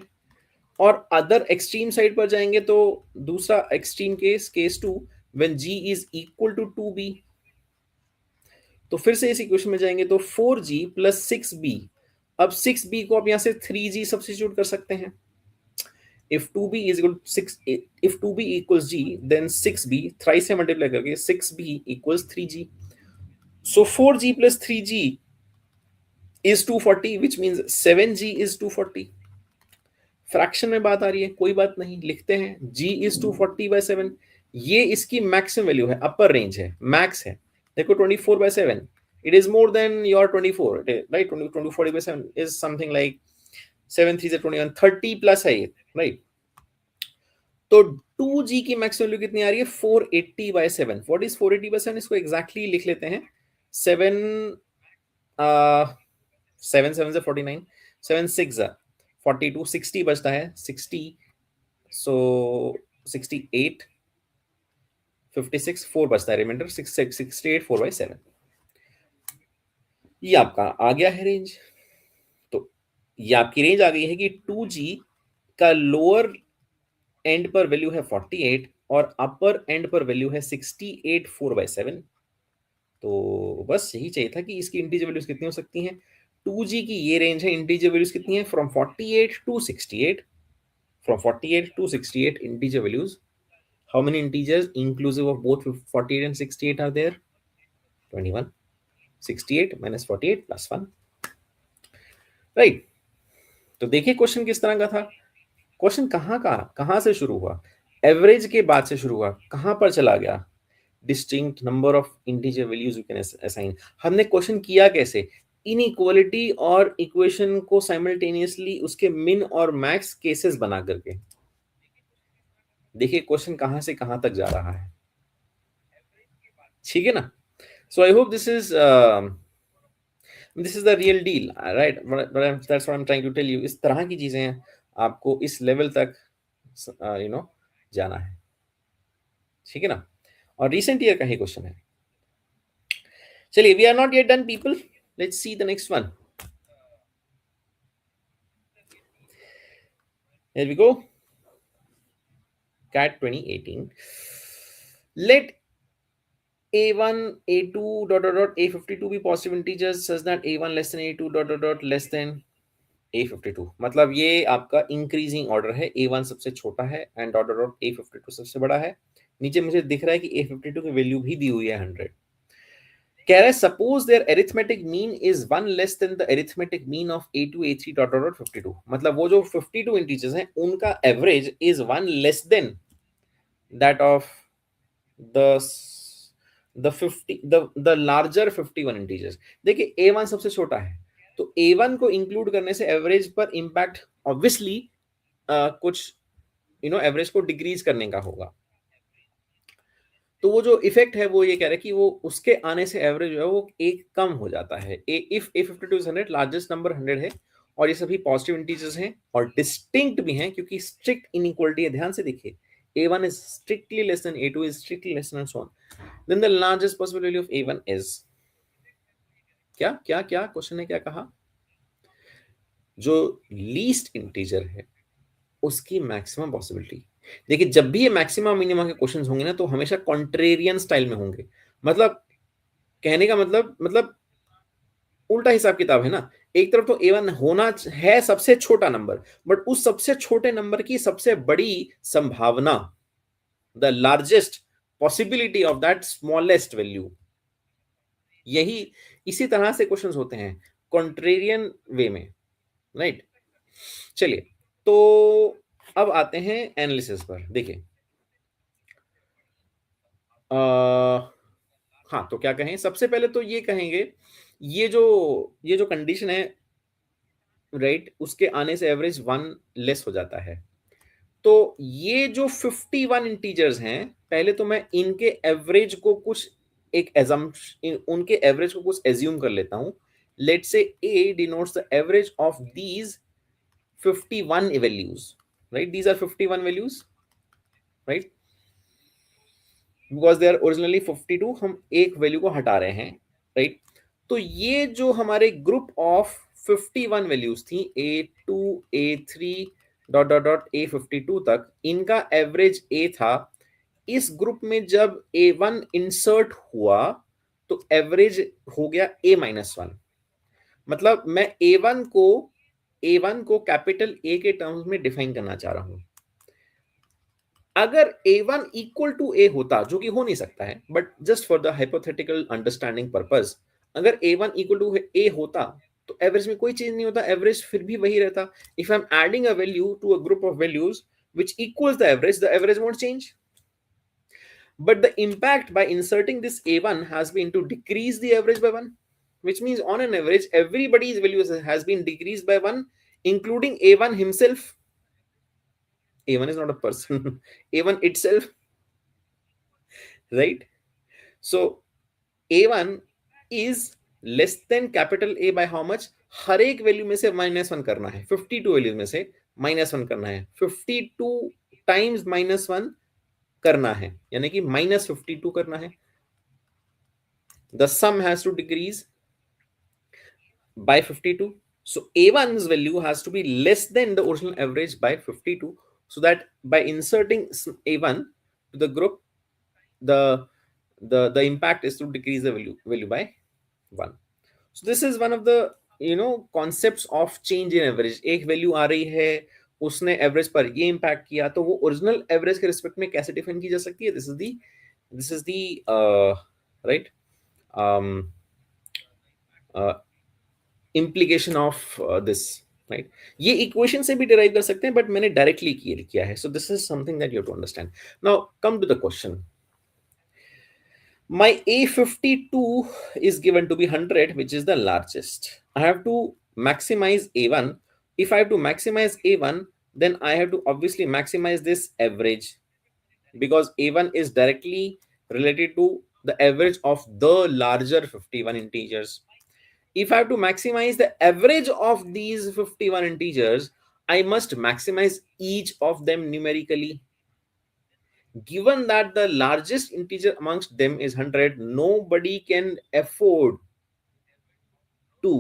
और अदर एक्सट्रीम साइड पर जाएंगे तो दूसरा extreme case, case 2, when g is equal to 2b, तो फिर से इस इक्वेशन में जाएंगे तो 4g प्लस 6b। अब 6b को आप यहां से 3g सब्स्टिट्यूट कर सकते हैं। if 2b is equal to 6, if 2b equals g, then 6b thrice से मल्टीप्लाई करके 6b equals 3g, so 4g plus 3g is 240, which means 7g is 240। Fraction में बात आ रही है, कोई बात नहीं, लिखते हैं g is 240 by 7। ये इसकी मैक्सिमम वैल्यू है, अपर रेंज है, मैक्स है। देखो 24 by 7, it is more than your 24, right? 20 by 7 is something like 7 3 is 21, 30 plus है ये, राइट? तो 2g की मैक्सिमम वैल्यू कितनी आ रही है? 480 by 7। What is 480 by 7? इसको एग्जैक्टली लिख लेते हैं। 7 7 7 से 49, 7 6 42, 60 बचता है, 60, सो 68, 56, 4 बचता है, रिमाइंडर 68 4 by 7। ये आपका आ गया है रेंज। तो ये आपकी रेंज आ गई है कि 2g का लोअर एंड पर वैल्यू है 48 और अपर एंड पर वैल्यू है 68 4 by 7। तो बस यही चाहिए था कि इसकी इंटीजर वैल्यूज कितनी हो सकती हैं। 2g की ये रेंज है, इंटीजर वैल्यूज कितनी है? From 48 to 68, from 48 to 68 integer values. How many integers inclusive of both 48 and 68 are there? 21। 68 minus 48 plus 1, right? तो देखिए क्वेश्चन किस तरह का था। क्वेश्चन कहां से शुरू हुआ? एवरेज के बाद से शुरू हुआ, कहां पर चला गया? Distinct number of integer values you can assign. हमने क्वेश्चन किया कैसे? इनइक्वालिटी और इक्वेशन को साइमल्टेनियसली उसके मिन और मैक्स केसेस बना करके। देखिए क्वेश्चन कहां से कहां तक जा रहा है, ठीक है ना? So I hope this is the real deal, right? That's what I am trying to tell you. इस तरह की चीजें आपको इस लेवल तक जाना है, ठीक है ना? और रिसेंट ईयर का ही क्वेश्चन है। चलिए, we are not yet done people, let's see the next one. Here we go. CAT 2018. Let a1, a2 dot dot dot a52 be positive integers such that a1 less than a2 dot dot dot less than a52। मतलब ये आपका increasing order है, a1 सबसे छोटा है and dot dot dot a52 सबसे बड़ा है। नीचे मुझे दिख रहा है कि a52 की वैल्यू भी दी हुई है 100। कह रहा है suppose there arithmetic mean is 1 less than the arithmetic mean of a2 a3 dot dot 52। मतलब वो जो 52 इंटीजर्स हैं उनका average is 1 less than that of the the 50 the larger 51 integers. देखिए a1 सबसे छोटा है, तो a1 को इंक्लूड करने से एवरेज पर इंपैक्ट ऑब्वियसली कुछ एवरेज को डिक्रीज करने का होगा। तो वो जो इफेक्ट है वो ये कह रहा है कि वो उसके आने से एवरेज जो है वो एक कम हो जाता है। If a52 is 100, largest number 100 है और ये सभी पॉजिटिव इंटीजर्स हैं और डिस्टिंक्ट भी हैं क्योंकि स्ट्रिक्ट इनइक्वालिटी है। ध्यान से देखिए, a1 is strictly less than a2 is strictly less than, and so on, then the largest possible value of a1 is क्या क्या क्या? क्वेश्चन ने क्या कहा? जो लीस्ट इंटीजर है उसकी मैक्सिमम पॉसिबिलिटी। देखिए जब भी ये मैक्सिमम मिनिमम के क्वेश्चंस होंगे ना, तो हमेशा कॉन्ट्रेरियन स्टाइल में होंगे। मतलब कहने का मतलब उल्टा हिसाब किताब है ना। एक तरफ तो A1 होना है सबसे छोटा नंबर, बट उस सबसे छोटे नंबर की सबसे बड़ी संभावना, the largest possibility of that smallest value, यही इसी तरह से क्वेश्चंस होते हैं कॉन्ट्रेरियन वे में, राइट। चलिए, तो अब आते हैं एनालिसिस पर। देखिए हाँ, तो क्या कहें, सबसे पहले तो ये कहेंगे, ये जो ये जो कंडीशन है, राइट, उसके आने से एवरेज 1 लेस हो जाता है। तो ये जो 51 इंटीजर्स हैं, पहले तो मैं इनके एवरेज को कुछ एक एजम्पशन, उनके एवरेज को कुछ एज्यूम कर लेता हूं। Let's say A denotes the average of these 51 values, right, these are 51 values, right, because they are originally 52, हम एक वैल्यू को हटा रहे हैं, राइट। तो ये जो हमारे ग्रुप ऑफ 51 वैल्यूज थी, A2 A3 dot dot dot A52 तक, इनका एवरेज A था। इस ग्रुप में जब A1 इंसर्ट हुआ तो एवरेज हो गया A-1। मतलब मैं A1 को कैपिटल A के टर्म्स में डिफाइन करना चाह रहा हूं। अगर A1 इक्वल टू A होता, जो कि हो नहीं सकता है, but just for the hypothetical understanding purpose, अगर A1 इक्वल टू A होता तो एवरेज में कोई चेंज नहीं होता, एवरेज फिर भी वही रहता। If I am adding a value to a group of values which equals the average won't change. But the impact by inserting this A1 has been to decrease the average by 1, which means on an average, everybody's value has been decreased by 1, including A1 himself. A1 is not a person, A1 itself, right? So A1 is less than capital A by how much? हर एक value में से -1 करना है, 52 values में से -1 करना है, 52 times -1 करना है, यानी कि -52 करना है। The sum has to decrease by 52. So A1's value has to be less than the original average by 52. So that by inserting A1 to the group, the the impact is to decrease the value by 1. So this is one of the concepts of change in average. एक value आ रही है, उसने average पर ये impact किया, तो वो original average के रिस्पेक्ट में कैसे डिफाइन की जा सकती है? This is the right implication of this, right? ये इक्वेशन से भी डिराइव कर सकते हैं, बट मैंने डायरेक्टली किया है। So this is something that you have to understand. Now come to the question. My A52 is given to be 100, which is the largest. I have to maximize A1. If I have to maximize A1, then I have to obviously maximize this average, because A1 is directly related to the average of the larger 51 integers. If I have to maximize the average of these 51 integers, I must maximize each of them numerically. Given that the largest integer amongst them is 100, nobody can afford to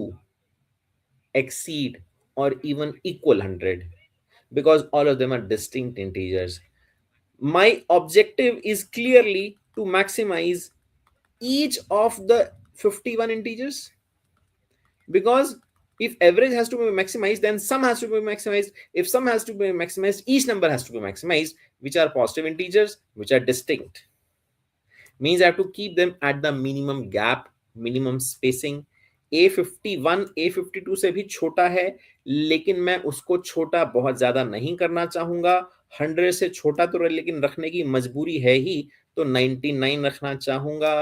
exceed or even equal 100, because all of them are distinct integers. My objective is clearly to maximize each of the 51 integers, because if average has to be maximized, then sum has to be maximized. If sum has to be maximized, each number has to be maximized, which are positive integers, which are distinct. Means I have to keep them at the minimum gap, minimum spacing. A51 A52 से भी छोटा है, लेकिन मैं उसको छोटा बहुत ज्यादा नहीं करना चाहूंगा। 100 से छोटा तो लेकिन रखने की मजबूरी है ही, तो 99 रखना चाहूंगा।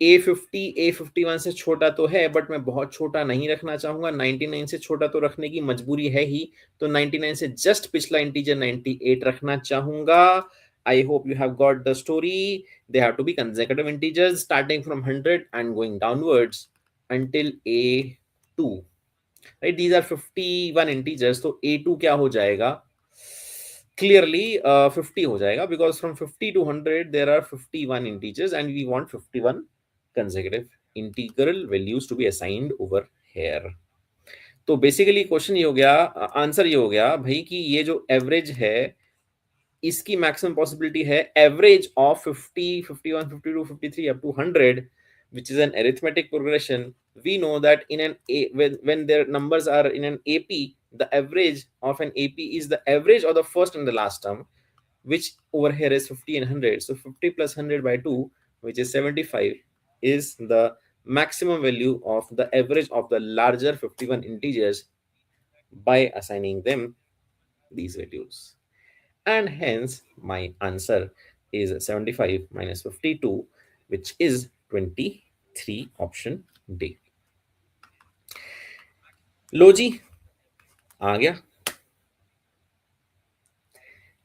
A51 से छोटा तो है, बट मैं बहुत छोटा नहीं रखना चाहूंगा। 99 से छोटा तो रखने की मजबूरी है ही, तो 99 से जस्ट पिछला इंटीजर 98 रखना चाहूंगा। I hope you have got the story. They have to be consecutive integers starting from 100 and going downwards until A2, right. These are 51 integers, तो A2 क्या हो जाएगा? Clearly 50 हो जाएगा, because from 50 to 100 there are 51 integers and we want 51 consecutive integral values to be assigned over here. तो basically question ये हो गया, आंसर ये हो गया भाई कि ये जो एवरेज है इसकी मैक्सिमम पॉसिबिलिटी है average of 50, 51, 52, 53 up to 100, which is an arithmetic progression. We know that in an A, when their numbers are in an AP, the average of an AP is the average of the first and the last term, which over here is 50 and 100. So 50 plus 100 by 2, which is 75, is the maximum value of the average of the larger 51 integers by assigning them these values. And hence my answer is 75 minus 52, which is 23, option D. लो जी, आ गया।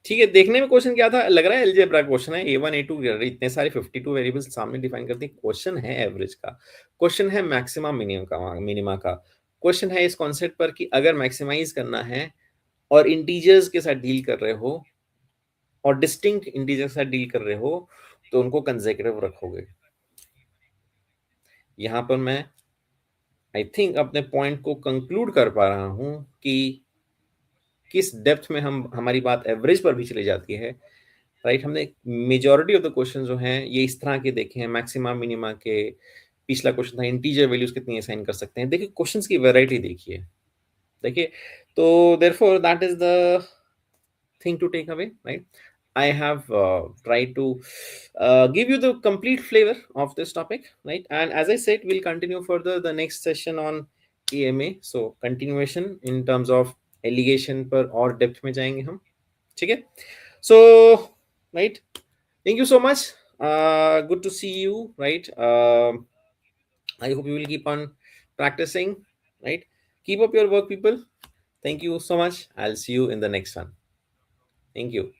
ठीक है, देखने में question क्या था, लग रहा है अलजेब्रा क्वेश्चन है, A1 A2 इतने सारे 52 वेरिएबल्स सामने डिफाइन करते हैं। क्वेश्चन है एवरेज का, क्वेश्चन है मैक्सिमम मिनिमा का, क्वेश्चन है इस कॉन्सेप्ट पर कि अगर मैक्सिमाइज करना है और इंटीजर्स के साथ डील कर रहे हो और डिस्टिंक्ट इंटीजर के साथ डील कर रहे हो तो उनको कंसेक्यूटिव रखोगे। यहां पर मैं आई थिंक अपने पॉइंट को कंक्लूड कर पा रहा हूं कि किस डेप्थ में हम हमारी बात एवरेज पर भी चली जाती है। राइट, हमने मेजॉरिटी ऑफ द क्वेश्चन जो हैं ये इस तरह के देखे हैं, मैक्सिमा मिनिमा के। पिछला क्वेश्चन था इंटीजर वैल्यूज कितनी असाइन कर सकते हैं। देखिए क्वेश्चंस की वैरायटी देखिए, देखिए। तो therefore that is the thing to take away, right? I have tried to give you the complete flavor of this topic, right? And as I said, we'll continue further the next session on EMA. So continuation in terms of allegation पर और depth में जाएंगे हम, ठीक है? So right, thank you so much. Good to see you, right? I hope you will keep on practicing, right? Keep up your work, people. Thank you so much. I'll see you in the next one. Thank you.